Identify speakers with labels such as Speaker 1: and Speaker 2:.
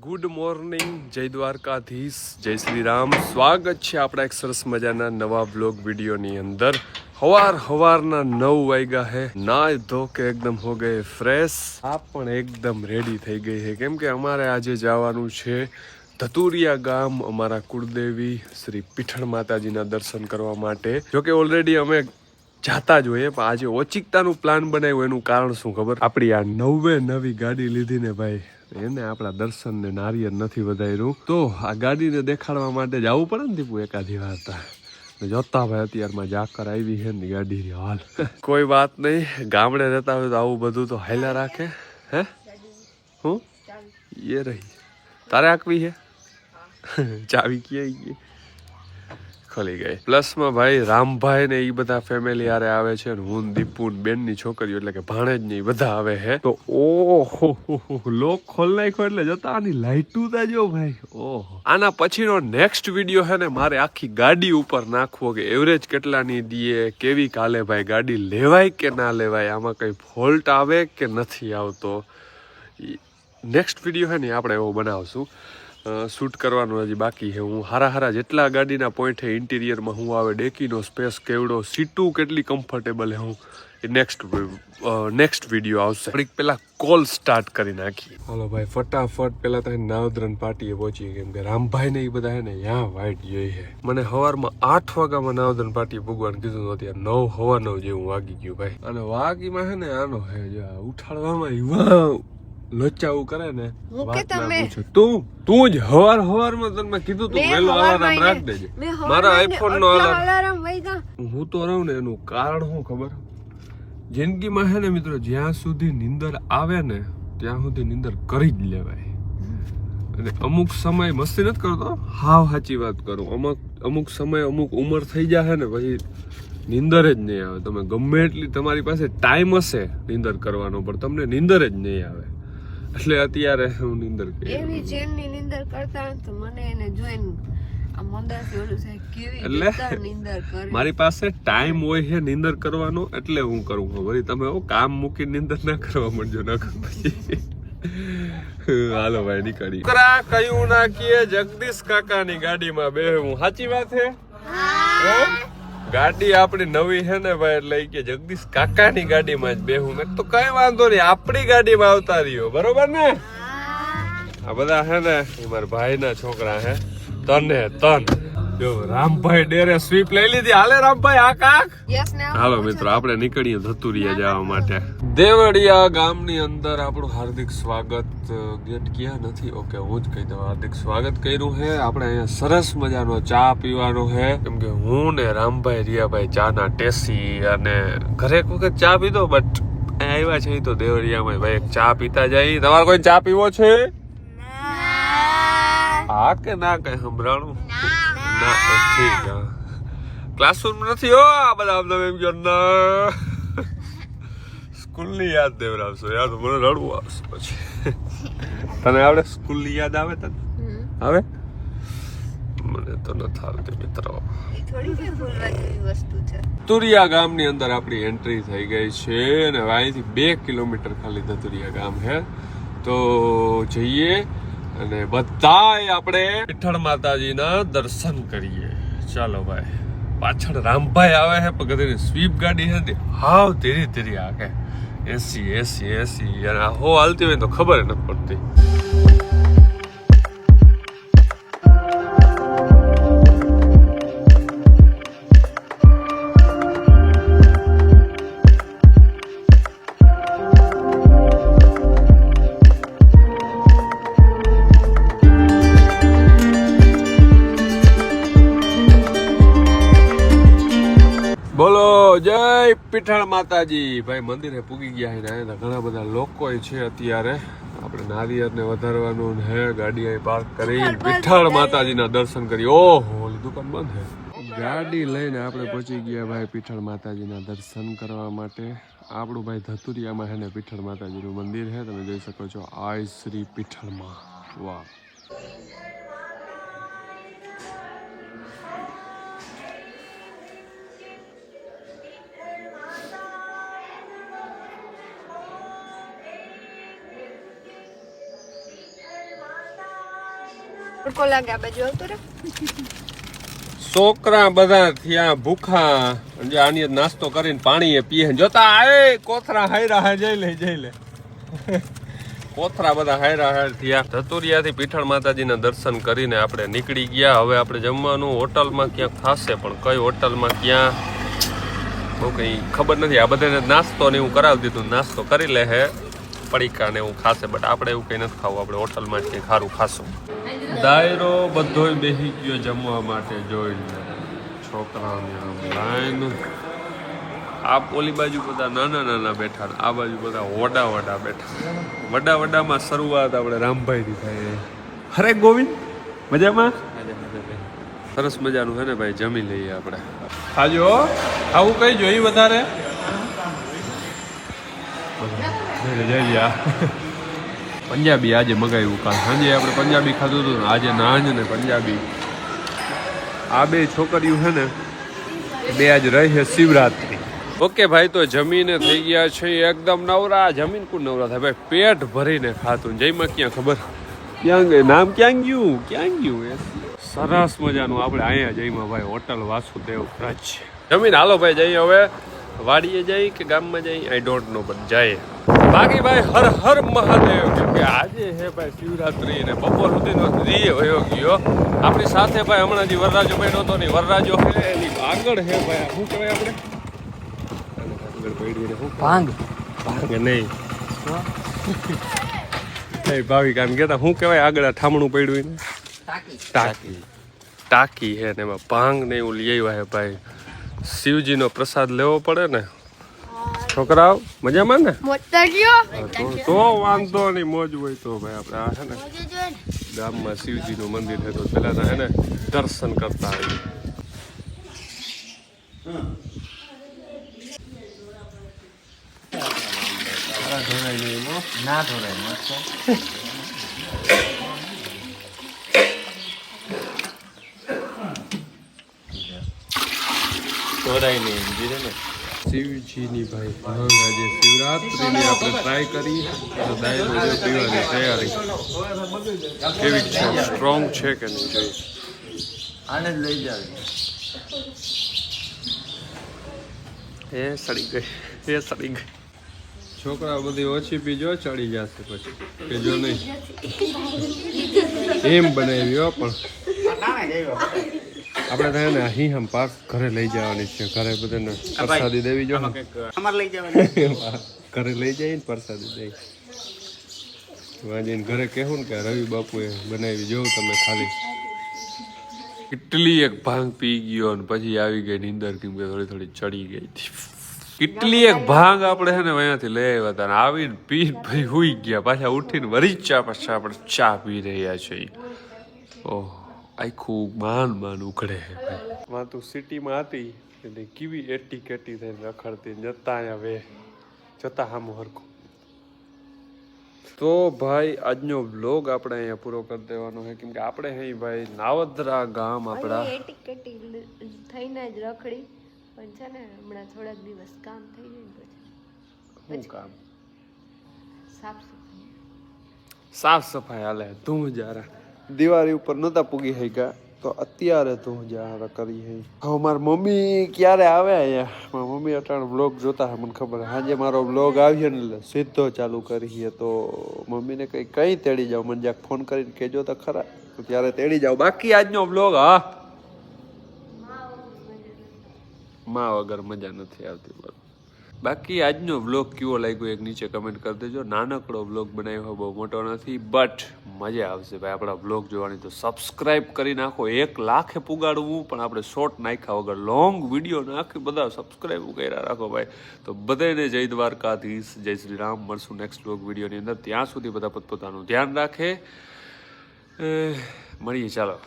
Speaker 1: Good morning, જય દ્વારકાધીશ, જય શ્રી રામ. સ્વાગત છે આપણા એક સરસ મજાના નવા બ્લોગ વિડીયોની અંદર. હવારના 9 વાગ્યા હે. નાય ધો કે એકદમ હો ગયે ફ્રેશ. આપ પણ એકદમ રેડી થઈ ગઈ છે, કેમ કે અમારે આજે જવાનું છે ધતુરિયા ગામ, અમારા કુળદેવી શ્રી પીઠળ માતાજીના દર્શન કરવા માટે. જોકે ઓલરેડી અમે જાતા જ હોઈએ, પણ આજે ઓચિકતાનું પ્લાન બનાવ્યું. એનું કારણ શું ખબર? આપણી આ નવી ગાડી લીધી ને ભાઈ, એને આપણા દર્શન ને નારિયેળ નથી વધાર્યું, તો આ ગાડીને દેખાડવા માટે જવું પડે ને દીપુ એકાદી વાર. જોતા ભાઈ અત્યારમાં જાકર આવી છે ને ગાડીની હાલ. કોઈ વાત નહીં, ગામડે રહેતા હોય તો આવું બધું તો હાલ્યા રાખે. હે હું એ રહી તારે આકવી છે ચાવી ક્યાંય ગઈ? ખોલી ગઈ. પ્લસમાં ભાઈ રામભાઈ ને એ બધા ફેમિલી હારે આવે છે, હું દીપુ બેન ની છોકરીઓ એટલે કે ભાણેજ ને બધા આવે છે. તો ઓહો લોક ખોલ નાખ્યો એટલે જતા આની લાઈટું તા જો ભાઈ. ઓહો, આના પછીનો નેક્સ્ટ વિડીયો છે ને મારે આખી ગાડી ઉપર નાખવો કે એવરેજ કેટલાની દીએ, કેવી કાલે ભાઈ ગાડી લેવાય કે ના લેવાય, આમાં કઈ ફોલ્ટ આવે કે નથી આવતો. નેક્સ્ટ વિડીયો છે ને આપણે એવો બનાવશું. શૂટ કરવાનું હજી બાકી છે. હું હારા જેટલા ગાડીના પોઈન્ટ છે, ઇન્ટિરિયરમાં હું આવે, ડેકીનો સ્પેસ કેવડો, સીટું કેટલી કમ્ફર્ટેબલ છે, હું એ નેક્સ્ટ વિડીયો આવશે. થોડીક પેલા કોલ સ્ટાર્ટ કરી નાખીએ. હાલો ભાઈ ફટાફટ પેલા તો નાવદ્રન પાર્ટીએ પહોંચી, કેમ કે રામભાઈ ને એ બધા છે ને ત્યાં વાઈટ જોઈ છે. મને સવારમાં 8 વાગ્યામાં નાવદ્રન પાર્ટીએ ભગવાન કીધું હતું, અત્યારે 9:15 જેવું વાગી ગયું ભાઈ. અને વાગીમાં છે ને આનો હે ઉઠાડવામાં લોચાવું કરે ને, વાત ના પૂછો. તું જ હવારમાં તને કીધું તું વેલો અલાર્મ રાખ દેજે. મારા આઈફોન નો અલાર્મ હું તો રહું ને, એનું કારણ શું ખબર? જિંદગીમાં હે ને મિત્રો, જ્યાં સુધી નીંદર આવે ને ત્યાં સુધી નીંદર કરી જ લેવાય. અને અમુક સમય મસ્તી નથી કરતો, હાવ સાચી વાત કરું, અમુક સમય અમુક ઉંમર થઈ જાય ને પછી નીંદર જ નહીં આવે. તમે ગમે એટલી તમારી પાસે ટાઈમ હશે નીંદર કરવાનો, પણ તમને નીંદર જ નહીં આવે. એટલે અત્યારે હું નીંદર
Speaker 2: એવી ચેનની નીંદર કરતા તો મને એને જોઈને આ મંદાસી ઓલું થાય, કેવી રીતે નીંદર કરે.
Speaker 1: મારી પાસે ટાઈમ હોય છે નીંદર કરવાનો, એટલે હું કરું. વળી તમે કામ મૂકીને નીંદર ના કરવા માંડજો, ના પછી. હાલો ભાઈ નીકળી. કયું ના કીએ જગદીશ કાકાની ગાડીમાં બેહું. સાચી વાત છે. ગાડી આપણી નવી છે ને ભાઈ, એટલે કે જગદીશ કાકાની ગાડીમાં જ બેહું. મેં તો કઈ વાંધો નહીં, આપણી ગાડીમાં આવતા રહ્યો, બરોબર ને? આ બધા છે ને એ મારા ભાઈ ના છોકરા હે. તન જો રામભાઈ ડેરે સ્વીપ લઈ લીધી. હાલે રામભાઈ આ કાક. હાલો મિત્રો આપણે નીકળીએ ધતુરિયા જવા માટે. દેવળિયા ગામની અંદર આપણું હાર્દિક સ્વાગત. ગેટ ક્યાં નથી? ઓકે, હું જ કહી દઉં. હાર્દિક સ્વાગત કર્યું છે. આપણે અહીંયા સરસ મજાનો ચા પીવાનો છે, કેમ કે હું ને રામભાઈ રિયાભાઈ ચા ના ટેસી, અને ઘરે એક વખત ચા પીધો, બટ આવ્યા છે તો દેવળિયામાં ભાઈ એક ચા પીતા જાય. તમારે કોઈ ચા પીવો છે? હા કે ના? કઈ સંભળાણું ના? ઠીક. ક્લાસરૂમ નથી હો આ બધા. તમે એમ કહો ના, સ્કૂલની યાદ દેવરાવશો યાર, મને રડવું આવશે પછી. તને આવડે સ્કૂલની યાદ આવે? તને આવે? મને તો નથી આવતી મિત્રો. ધતુરિયા ગામની અંદર આપણી એન્ટ્રી થઈ ગઈ છે, અને અહીંથી 2 કિલોમીટર ખાલી ધતુરિયા ગામ છે. તો જઈએ અને બધાય આપણે પીઠળ માતાજીના દર્શન કરીએ. ચાલો ભાઈ. પાછળ રામભાઈ આવે છે, પગથિયાની સ્વીપ ગાડી હતી, હાવ ધીરે આગે 80 અને હો હાલતી હોય તો ખબર નથી પડતી. બોલો જય પીઠળ માતાજી. ભાઈ મંદિરે પૂગી ગયા છે ને, ઘણા બધા લોકો છે. અત્યારે આપણે નારિયેળને વધારવાનું હે, ગાડી અહીં પાર્ક કરી પીઠળ માતાજીના દર્શન કરી. ઓહો, દુકાન બંધ છે. ગાડી લઈને આપણે પહોંચી ગયા ભાઈ પીઠળ માતાજીના દર્શન કરવા માટે. આપણું ભાઈ ધતુરિયામાં છે ને પીઠળ માતાજીનું મંદિર છે, તમે જોઈ શકો છો. આઈ શ્રી પીઠળમાં. વાહ.
Speaker 2: તડકો લાગે આ બાજુ આવતો રે.
Speaker 1: છોકરા બધા થયા ભૂખા જે આની નાસ્તો કરીને પાણી એ પીએ જોતા આય કોથરા હાયરા હાય જઈ લે કોથરા બધા હાયરા હાય થયા. ધતુરિયાથી પીઠળ માતાજીના દર્શન કરીને આપણે નીકળી ગયા. હવે આપણે જમવાનું હોટલમાં ક્યાંક થશે પણ કઈ હોટલમાં ક્યાં બહુ કઈ ખબર નથી. આ બધાને નાસ્તો ને એવું કરાવી દીધું, નાસ્તો કરી લે હે પડીકા ને એવું ખાશે બટ આપણે એવું કઈ નથી ખાવું. આપણે હોટલમાં જ કંઈક સારું ખાશું. દાયરો બધોય બેસી ગયો જમવા માટે જોઈને છોકરાઓની આમ લાઈન. આ ઓલી બાજુ બધા નાના બેઠા, આ બાજુ બધા વડા બેઠા. વડામાં શરૂઆત આપણે રામભાઈથી થાય. હરે ગોવિંદ મજામાં? સરસ મજાનું છે ને ભાઈ, જમી લઈએ આપણે. ખાજો આવું કઈ જોઈ વધારે પંજાબી આજે મગાવ્યું. કાલ સાંજે આપણે પંજાબી ખાધું હતું, આજે નાંજ ને પંજાબી. આ બે છોકરીઓ છે ને બે આજ રહી છે શિવરાત્રી. ઓકે ભાઈ, તો જમીને થઈ ગયા છે એકદમ નવરા. જમીન કોણ નવરા થાય ભાઈ, પેટ ભરીને ખાતું. જઈમાં ક્યાં ખબર ક્યાં ગઈ, નામ ક્યાં ગયું એ સરસ મજાનું. આપણે અહીંયા જઈમાં ભાઈ હોટલ વાસુદેવ વ્રજ. જમીન હાલો ભાઈ જઈએ હવે વાડીએ જઈ કે ગામમાં જઈ આઈ ડોન્ટ નો બટ જાય. બાકી ભાઈ હર હર મહાદેવ. કેમ કે આજે હે ભાઈ શિવરાત્રી ને બપોર સુધીનો દીએ વયો ગયો. આપણી સાથે ભાઈ હમણાં જે વરરાજો બેઠો હતો ને વરરાજો હે એની આગળ હે ભાઈ શું કહેવાય આપણે ભાંગ નહીં ભાવિક આમ કેતા શું કહેવાય આગળ ઠામણું પડ્યું એને ટાંકી હે ને એમાં ભાંગ ને એવું લઈ આવ્યા હે ભાઈ. શિવજીનો પ્રસાદ લેવો પડે ને છોકરાઓ. મજામાં ને? તો વાંધો નહીં, મોજ હોય તો ભાઈ આપણે આ છે ને ગામમાં શિવજીનું મંદિર છે તો પેલા હે ને દર્શન કરતા આવીએ.
Speaker 3: ના ધોરાય
Speaker 1: શિવજીની ભાઈ ભાંગ આજે શિવરાત્રીની આપણે ટ્રાય કરી તો દાયરો પીવાની તૈયારી કેવી છે, સ્ટ્રોંગ છે કે નહીં જોઈએ.
Speaker 3: આને જ લઈ જાવ.
Speaker 1: એ સડી ગઈ. છોકરા બધી ઓછી પીજો ચડી જશે પછી કે જો નહીં એમ બનાવ્યો. પણ આપણે થાય ને અહીં હમ પાક ઘરે લઈ જવાની છે. ઘરે બધાને પ્રસાદી દેવી જો ઘરે લઈ જઈએ ને પ્રસાદી દઈ વાંચીને ઘરે કહેવું ને કે રવિ બાપુએ બનાવી જોઉં તમે ખાલી. કેટલી એક ભાંગ પી ગયો ને પછી આવી ગઈ નીંદર કેમ કે થોડી ચડી ગઈ હતી. કેટલી એક ભાંગ આપણે છે ને અહીંયાથી લઈ આવ્યા હતા આવીને પી ભાઈ હુઈ ગયા. પાછા ઉઠીને વરી પાછા આપણે ચા પી રહ્યા છીએ. ઓહ આખું માન ઉઘડે છે ભાઈ. માં તું સિટીમાં હતી એટલે કેવી એટી કેટી થઈને રખડતી જતા અહીંયા વે જતા હામું હરખું. તો ભાઈ આજનો વ્લોગ આપણે અહીંયા પૂરો કરી દેવાનો છે કેમ કે આપણે અહીં ભાઈ નાવદરા ગામ આપણા
Speaker 2: થઈને જ રખડી પણ છે ને હમણાં થોડાક દિવસ કામ થઈ જાય પછી
Speaker 1: શું કામ?
Speaker 2: સાફ
Speaker 1: સફાઈ હાલે. તું જારા દિવાળી ઉપર નતા પૂગી હઈ ગયા તો અત્યારે તું જારા કરી હઈ. હવે મારી મમ્મી ક્યારે આવે અહીંયા? મારી મમ્મી અટાણ વ્લોગ જોતા હે મને ખબર. આજે મારો વ્લોગ આવ્યો ને એટલે સીધો ચાલુ કરીએ તો મમ્મીને કઈ તેડી જાવ મને જ્યાં ફોન કરીને કહેજો તો ખરા તો ત્યારે તેડી જાવ. બાકી આજનો વ્લોગ માં વગર મજા નથી આવતી. બાકી આજનો વ્લોગ કેવો લાગ્યો એક નીચે કમેન્ટ કરી દેજો. નાનકડો વ્લોગ બનાવ્યો બહુ મોટો નથી બટ મજા આવશે ભાઈ આપણા વ્લોગ જોવાની. તો સબસ્ક્રાઇબ કરી નાખો. 1 લાખે પુગાડવું પણ આપણે શોર્ટ નાખ્યા વગર લોંગ વિડીયો નાખી બધા સબસ્ક્રાઇબ કર્યા રાખો ભાઈ. તો બધાને જય દ્વારકાધીશ, જય શ્રી રામ. મળશું નેક્સ્ટ વ્લોગ વિડીયોની અંદર. ત્યાં સુધી બધા પોતપોતાનું ધ્યાન રાખે. મળીએ ચાલો.